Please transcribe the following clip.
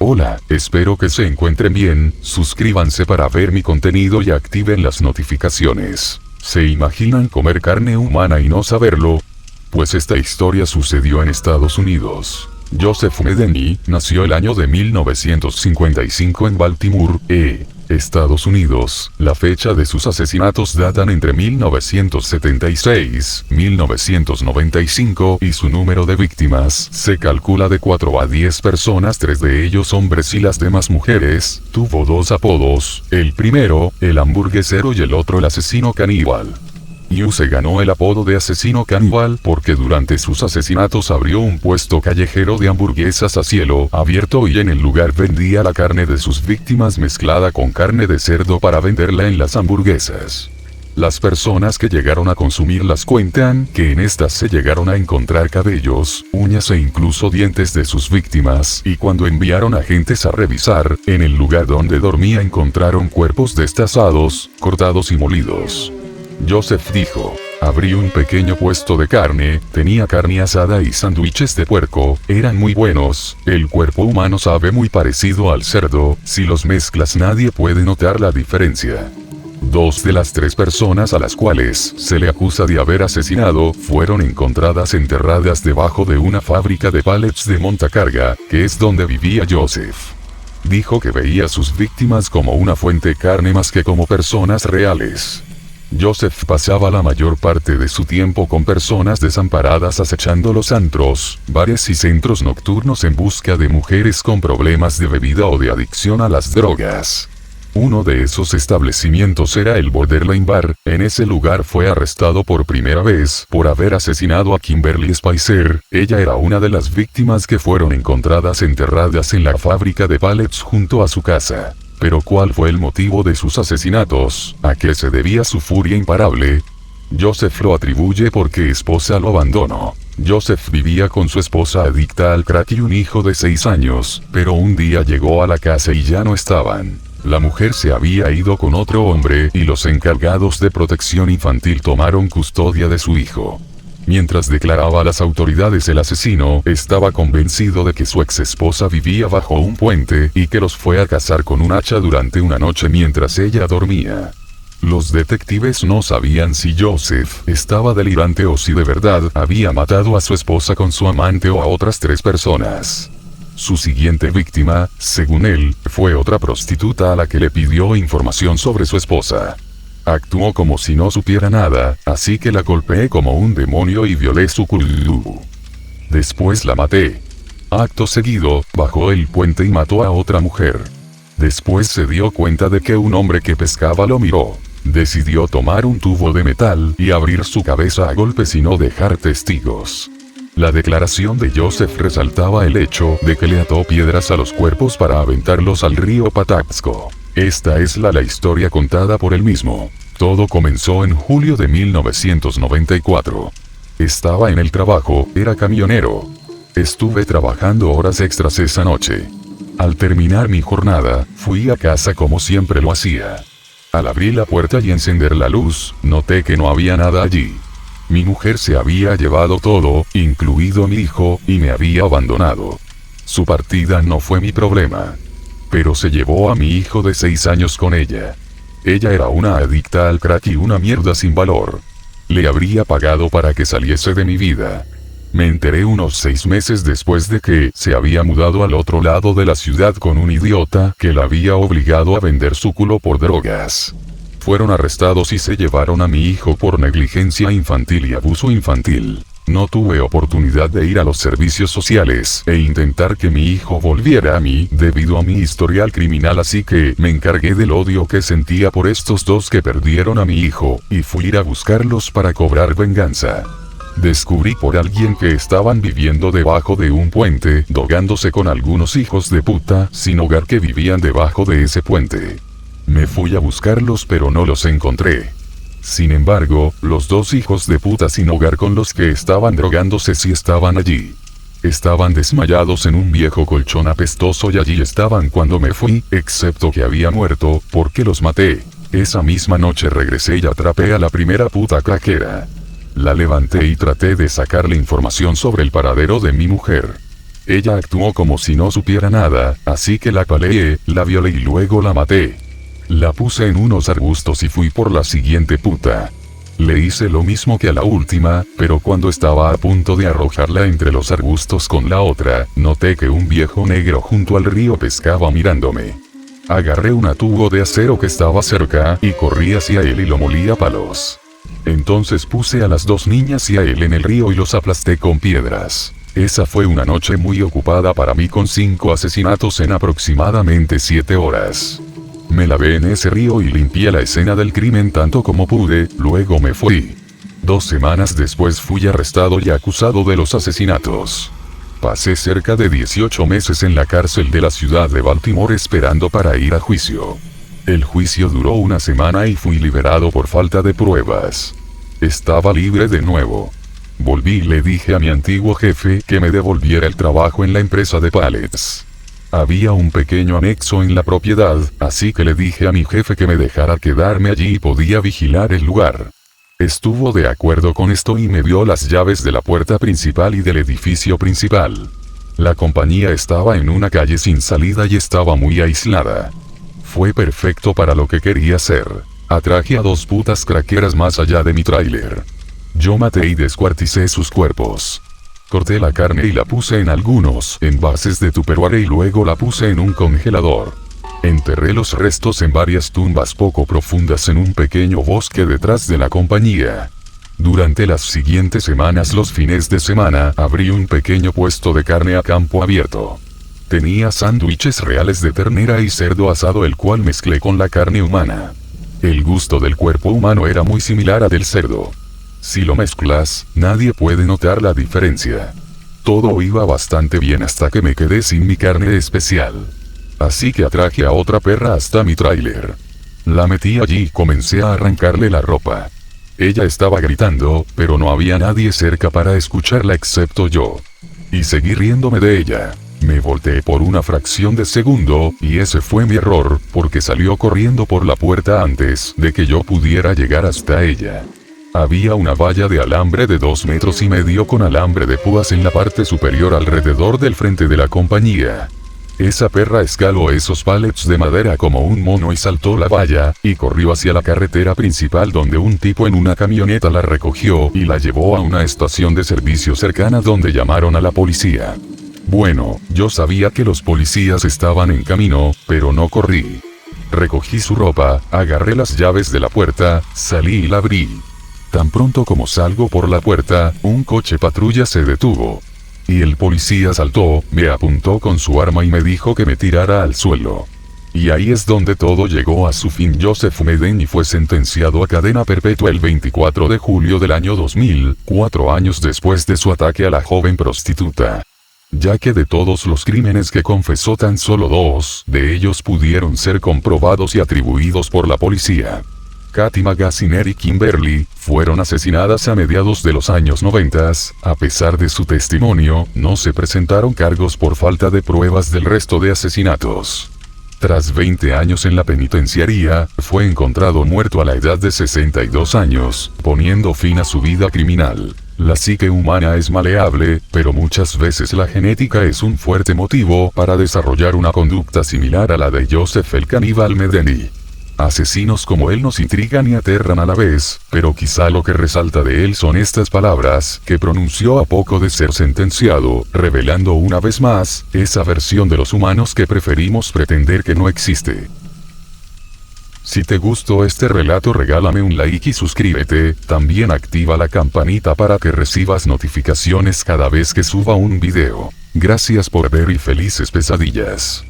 Hola, espero que se encuentren bien, suscríbanse para ver mi contenido y activen las notificaciones. ¿Se imaginan comer carne humana y no saberlo? Pues esta historia sucedió en Estados Unidos. Joseph Medeni nació el año de 1955 en Baltimore, Estados Unidos. La fecha de sus asesinatos datan entre 1976, 1995 y su número de víctimas se calcula de 4 a 10 personas, 3 de ellos hombres y las demás mujeres. Tuvo 2 apodos, el primero, el hamburguesero, y el otro el asesino caníbal. Yu se ganó el apodo de asesino caníbal porque durante sus asesinatos abrió un puesto callejero de hamburguesas a cielo abierto y en el lugar vendía la carne de sus víctimas mezclada con carne de cerdo para venderla en las hamburguesas. Las personas que llegaron a consumirlas cuentan que en estas se llegaron a encontrar cabellos, uñas e incluso dientes de sus víctimas, y cuando enviaron agentes a revisar, en el lugar donde dormía encontraron cuerpos destazados, cortados y molidos. Joseph dijo: abrí un pequeño puesto de carne, tenía carne asada y sándwiches de puerco, eran muy buenos, el cuerpo humano sabe muy parecido al cerdo, si los mezclas nadie puede notar la diferencia. 2 de las 3 personas a las cuales se le acusa de haber asesinado fueron encontradas enterradas debajo de una fábrica de pallets de montacarga, que es donde vivía Joseph. Dijo que veía a sus víctimas como una fuente de carne más que como personas reales. Joseph pasaba la mayor parte de su tiempo con personas desamparadas acechando los antros, bares y centros nocturnos en busca de mujeres con problemas de bebida o de adicción a las drogas. Uno de esos establecimientos era el Borderline Bar. En ese lugar fue arrestado por primera vez por haber asesinado a Kimberly Spicer. Ella era una de las víctimas que fueron encontradas enterradas en la fábrica de pallets junto a su casa. Pero ¿cuál fue el motivo de sus asesinatos? ¿A qué se debía su furia imparable? Joseph lo atribuye porque esposa lo abandonó. Joseph vivía con su esposa adicta al crack y un hijo de 6 años, pero un día llegó a la casa y ya no estaban. La mujer se había ido con otro hombre y los encargados de protección infantil tomaron custodia de su hijo. Mientras declaraba a las autoridades, el asesino estaba convencido de que su exesposa vivía bajo un puente y que los fue a cazar con un hacha durante una noche mientras ella dormía. Los detectives no sabían si Joseph estaba delirante o si de verdad había matado a su esposa con su amante o a otras 3 personas. Su siguiente víctima, según él, fue otra prostituta a la que le pidió información sobre su esposa. Actuó como si no supiera nada, así que la golpeé como un demonio y violé su culo. Después la maté. Acto seguido, bajó el puente y mató a otra mujer. Después se dio cuenta de que un hombre que pescaba lo miró. Decidió tomar un tubo de metal y abrir su cabeza a golpes y no dejar testigos. La declaración de Joseph resaltaba el hecho de que le ató piedras a los cuerpos para aventarlos al río Patapsco. Esta es la historia contada por él mismo. Todo comenzó en julio de 1994. Estaba en el trabajo, era camionero. Estuve trabajando horas extras esa noche. Al terminar mi jornada, fui a casa como siempre lo hacía. Al abrir la puerta y encender la luz, noté que no había nada allí. Mi mujer se había llevado todo, incluido mi hijo, y me había abandonado. Su partida no fue mi problema. Pero se llevó a mi hijo de 6 años con ella. Ella era una adicta al crack y una mierda sin valor. Le habría pagado para que saliese de mi vida. Me enteré unos 6 meses después de que se había mudado al otro lado de la ciudad con un idiota que la había obligado a vender su culo por drogas. Fueron arrestados y se llevaron a mi hijo por negligencia infantil y abuso infantil. No tuve oportunidad de ir a los servicios sociales e intentar que mi hijo volviera a mí debido a mi historial criminal, así que me encargué del odio que sentía por estos 2 que perdieron a mi hijo, y fui a ir a buscarlos para cobrar venganza. Descubrí por alguien que estaban viviendo debajo de un puente, drogándose con algunos hijos de puta sin hogar que vivían debajo de ese puente. Me fui a buscarlos pero no los encontré. Sin embargo, los 2 hijos de puta sin hogar con los que estaban drogándose sí estaban allí. Estaban desmayados en un viejo colchón apestoso y allí estaban cuando me fui, excepto que había muerto, porque los maté. Esa misma noche regresé y atrapé a la primera puta craquera. La levanté y traté de sacarle información sobre el paradero de mi mujer. Ella actuó como si no supiera nada, así que la paleé, la violé y luego la maté. La puse en unos arbustos y fui por la siguiente puta. Le hice lo mismo que a la última, pero cuando estaba a punto de arrojarla entre los arbustos con la otra, noté que un viejo negro junto al río pescaba mirándome. Agarré un tubo de acero que estaba cerca y corrí hacia él y lo molí a palos. Entonces puse a las dos niñas y a él en el río y los aplasté con piedras. Esa fue una noche muy ocupada para mí con 5 asesinatos en aproximadamente 7 horas. Me lavé en ese río y limpié la escena del crimen tanto como pude, luego me fui. 2 semanas después fui arrestado y acusado de los asesinatos. Pasé cerca de 18 meses en la cárcel de la ciudad de Baltimore esperando para ir a juicio. El juicio duró 1 semana y fui liberado por falta de pruebas. Estaba libre de nuevo. Volví y le dije a mi antiguo jefe que me devolviera el trabajo en la empresa de pallets. Había un pequeño anexo en la propiedad, así que le dije a mi jefe que me dejara quedarme allí y podía vigilar el lugar. Estuvo de acuerdo con esto y me dio las llaves de la puerta principal y del edificio principal. La compañía estaba en una calle sin salida y estaba muy aislada. Fue perfecto para lo que quería hacer. Atraje a 2 putas craqueras más allá de mi tráiler. Yo maté y descuarticé sus cuerpos. Corté la carne y la puse en algunos envases de Tupperware y luego la puse en un congelador. Enterré los restos en varias tumbas poco profundas en un pequeño bosque detrás de la compañía. Durante las siguientes semanas, los fines de semana, abrí un pequeño puesto de carne a campo abierto. Tenía sándwiches reales de ternera y cerdo asado el cual mezclé con la carne humana. El gusto del cuerpo humano era muy similar al del cerdo. Si lo mezclas, nadie puede notar la diferencia. Todo iba bastante bien hasta que me quedé sin mi carne especial. Así que atraje a otra perra hasta mi tráiler. La metí allí y comencé a arrancarle la ropa. Ella estaba gritando, pero no había nadie cerca para escucharla excepto yo. Y seguí riéndome de ella. Me volteé por una fracción de segundo, y ese fue mi error, porque salió corriendo por la puerta antes de que yo pudiera llegar hasta ella. Había una valla de alambre de 2,5 metros con alambre de púas en la parte superior alrededor del frente de la compañía. Esa perra escaló esos pallets de madera como un mono y saltó la valla, y corrió hacia la carretera principal donde un tipo en una camioneta la recogió y la llevó a una estación de servicio cercana donde llamaron a la policía. Bueno, yo sabía que los policías estaban en camino, pero no corrí. Recogí su ropa, agarré las llaves de la puerta, salí y la abrí. Tan pronto como salgo por la puerta, un coche patrulla se detuvo. Y el policía saltó, me apuntó con su arma y me dijo que me tirara al suelo. Y ahí es donde todo llegó a su fin. Joseph Medeni fue sentenciado a cadena perpetua el 24 de julio del año 2000, 4 años después de su ataque a la joven prostituta. Ya que de todos los crímenes que confesó, tan solo 2 de ellos pudieron ser comprobados y atribuidos por la policía. Katy Magaziner y Kimberly fueron asesinadas a mediados de los años 90. A pesar de su testimonio, no se presentaron cargos por falta de pruebas del resto de asesinatos. Tras 20 años en la penitenciaría, fue encontrado muerto a la edad de 62 años, poniendo fin a su vida criminal. La psique humana es maleable, pero muchas veces la genética es un fuerte motivo para desarrollar una conducta similar a la de Joseph el Caníbal Medeni. Asesinos como él nos intrigan y aterran a la vez, pero quizá lo que resalta de él son estas palabras que pronunció a poco de ser sentenciado, revelando una vez más esa versión de los humanos que preferimos pretender que no existe. Si te gustó este relato, regálame un like y suscríbete, también activa la campanita para que recibas notificaciones cada vez que suba un video. Gracias por ver y felices pesadillas.